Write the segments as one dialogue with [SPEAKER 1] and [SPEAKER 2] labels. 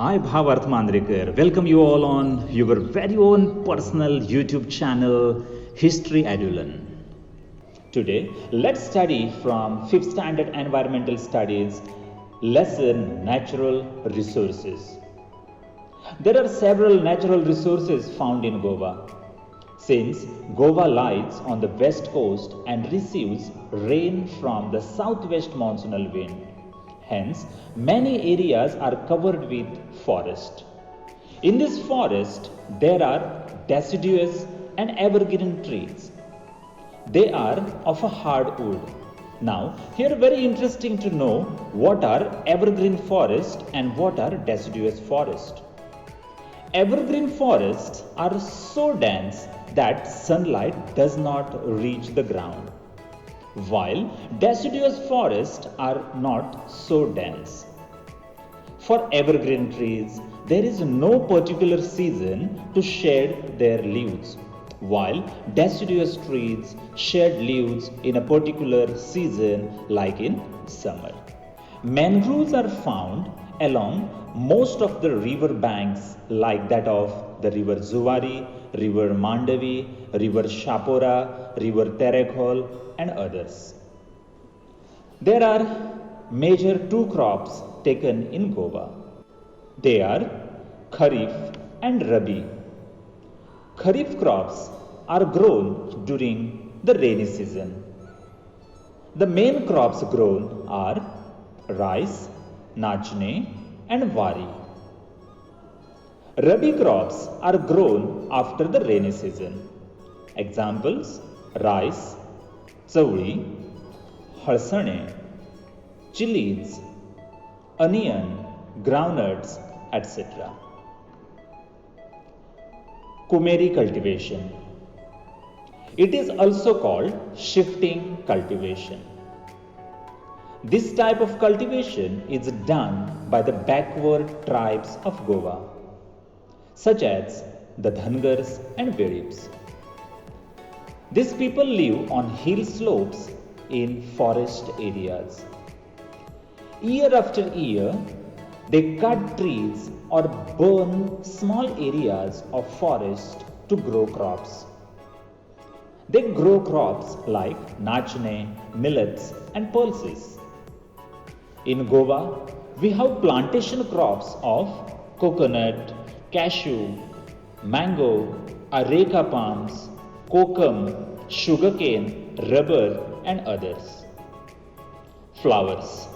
[SPEAKER 1] I, Bhavarth Mandrekar, welcome you all on your very own personal YouTube channel, History Adulan. Today, let's study from 5th Standard Environmental Studies, lesson Natural Resources. There are several natural resources found in Goa. Since Goa lies on the west coast and receives rain from the southwest monsoonal wind, hence many areas are covered with forest. In this forest, there are deciduous and evergreen trees. They are of a hard wood. Now, here very interesting to know what are evergreen forest and what are deciduous forest. Evergreen forests are so dense that sunlight does not reach the ground, while deciduous forests are not so dense. For evergreen trees, there is no particular season to shed their leaves, while deciduous trees shed leaves in a particular season like in summer. Mangroves are found along most of the river banks like that of the river Zuari, river Mandavi, river Shapora, river Terekhol and others. There are major two crops taken in Goa. They are Kharif and Rabi. Kharif crops are grown during the rainy season. The main crops grown are rice, nachne and wari. Rabi crops are grown after the rainy season. Examples: rice, chauri, harsane, chilies, onion, groundnuts, etc. Kumeri cultivation. It is also called shifting cultivation. This type of cultivation is done by the backward tribes of Goa, such as the Dhangars and Vedips. These people live on hill slopes in forest areas. Year after year, they cut trees or burn small areas of forest to grow crops. They grow crops like nachne, millets and pulses. In Goa, we have plantation crops of coconut, cashew, mango, areca palms, kokum, sugarcane, rubber and others. Flowers.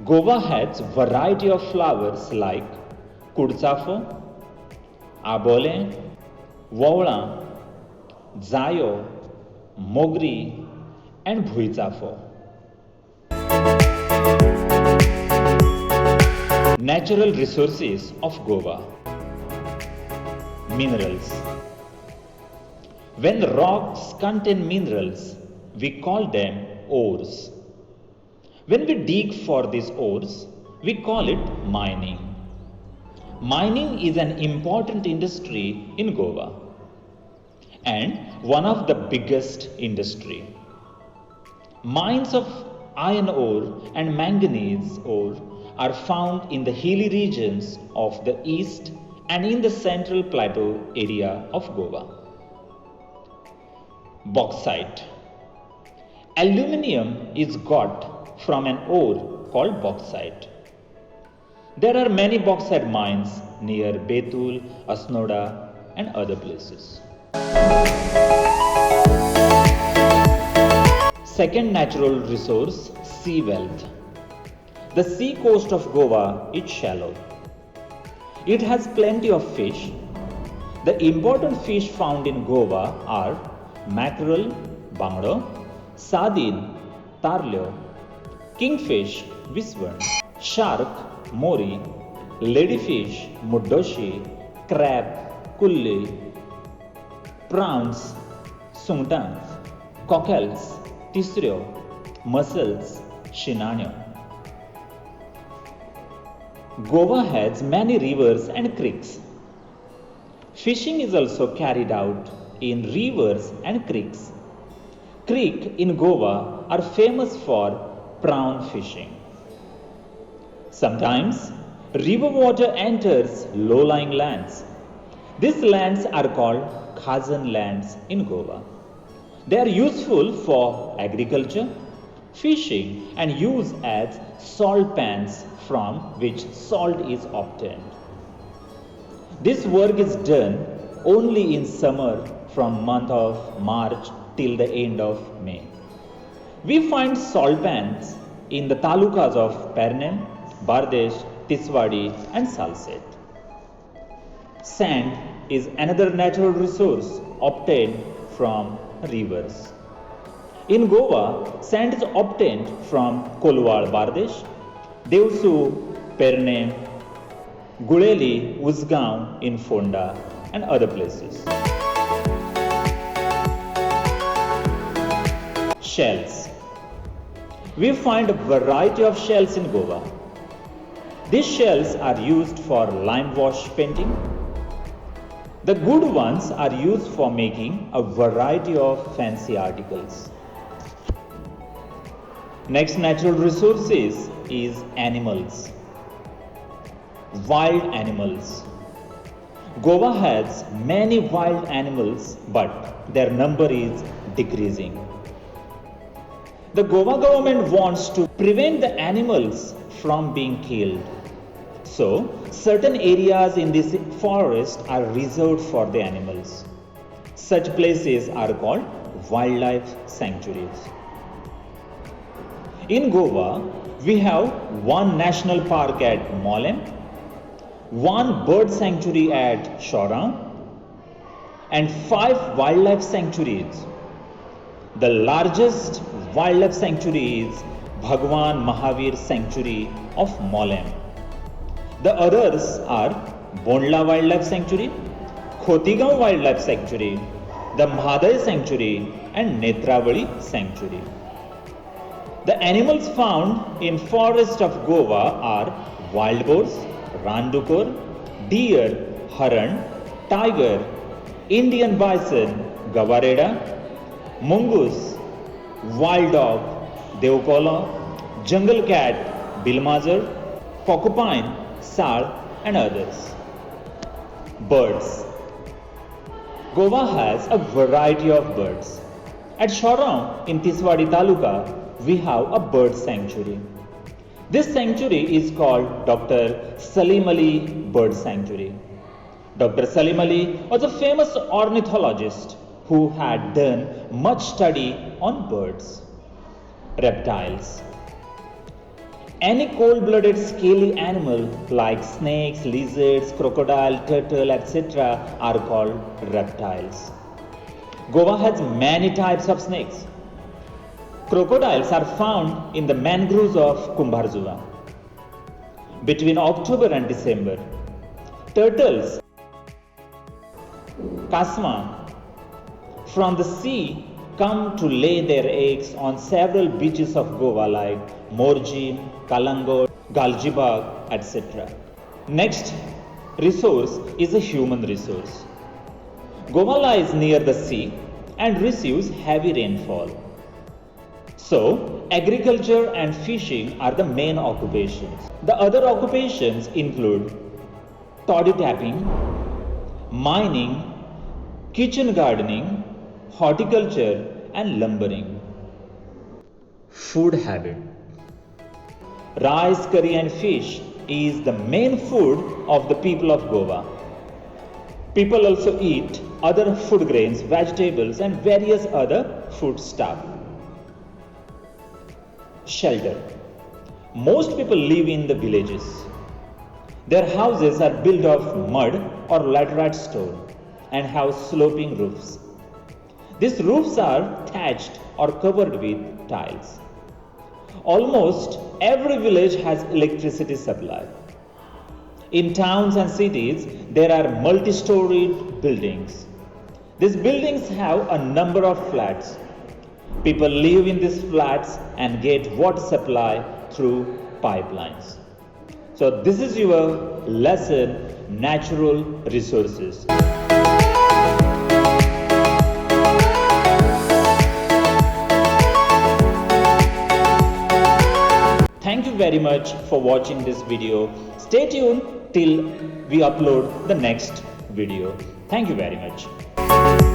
[SPEAKER 1] Goa has variety of flowers like Kudchafo, Abole, Vowla, Zayo, Mogri and Bhuichafo. Natural resources of Goa. Minerals. When rocks contain minerals, we call them ores. When we dig for these ores, we call it mining. Mining is an important industry in Goa and one of the biggest industry. Mines of iron ore and manganese ore are found in the hilly regions of the east and in the central plateau area of Goa. Bauxite. Aluminium is got from an ore called bauxite. There are many bauxite mines near Betul, Asnoda and other places. Second natural resource, sea wealth. The sea coast of Goa is shallow. It has plenty of fish. The important fish found in Goa are mackerel, bangdo, sardine, tarlio, kingfish, viswan, shark, mori, ladyfish, muddoshi, crab, kulli, prawns, sungtang, cockles, tisrio, mussels, shinanyo. Goa has many rivers and creeks. Fishing is also carried out in rivers and creeks. Creeks in Goa are famous for prawn fishing. Sometimes river water enters low-lying lands. These lands are called Khazan lands in Goa. They are useful for agriculture, fishing and used as salt pans from which salt is obtained. This work is done only in summer from month of March till the end of May. We find salt pans in the talukas of Pernem, Bardesh, Tiswadi and Salset. Sand is another natural resource obtained from rivers. In Goa, sand is obtained from Kolwal, Bardesh, Devsu, Pernem, Guleli, Usgaon in Fonda and other places. Shells. We find a variety of shells in Goa. These shells are used for lime wash painting. The good ones are used for making a variety of fancy articles. Next natural resources is animals. Wild animals. Goa has many wild animals, but their number is decreasing. The Goa government wants to prevent the animals from being killed. So, certain areas in this forest are reserved for the animals. Such places are called wildlife sanctuaries. In Goa, we have one national park at Mollem, one bird sanctuary at Shorround, and 5 wildlife sanctuaries. The largest wildlife sanctuary is Bhagwan Mahavir Sanctuary of Mollem. The others are Bondla Wildlife Sanctuary, Khotigaon Wildlife Sanctuary, the Mhadai Sanctuary and Netravali Sanctuary. The animals found in forest of Goa are wild boars, randukor, deer, haran, tiger, Indian bison, gavareda, mongoose, wild dog, devkola, jungle cat, bilmazar, porcupine, sal and others. Birds. Goa has a variety of birds. At Shorround in Tiswadi Taluka, we have a bird sanctuary. This sanctuary is called Dr. Salim Ali Bird Sanctuary. Dr. Salim Ali was a famous ornithologist who had done much study on birds. Reptiles. Any cold-blooded scaly animal like snakes, lizards, crocodile, turtle, etc. are called reptiles. Goa has many types of snakes. Crocodiles are found in the mangroves of Kumbharzuva. Between October and December, turtles, kasma, from the sea come to lay their eggs on several beaches of Goa like Morjim, Kalangod, Galjibag, etc. Next resource is a human resource. Goa lies near the sea and receives heavy rainfall. So, agriculture and fishing are the main occupations. The other occupations include toddy tapping, mining, kitchen gardening, horticulture and lumbering. Food habit. Rice, curry and fish is the main food of the people of Goa. People also eat other food grains, vegetables and various other food stuff. Shelter. Most people live in the villages. Their houses are built of mud or laterite stone and have sloping roofs. These roofs are thatched or covered with tiles. Almost every village has electricity supply. In towns and cities, there are multi-storied buildings. These buildings have a number of flats. People live in these flats and get water supply through pipelines. So this is your lesson, natural resources. very much for watching this video. Stay tuned till we upload the next video. Thank you very much.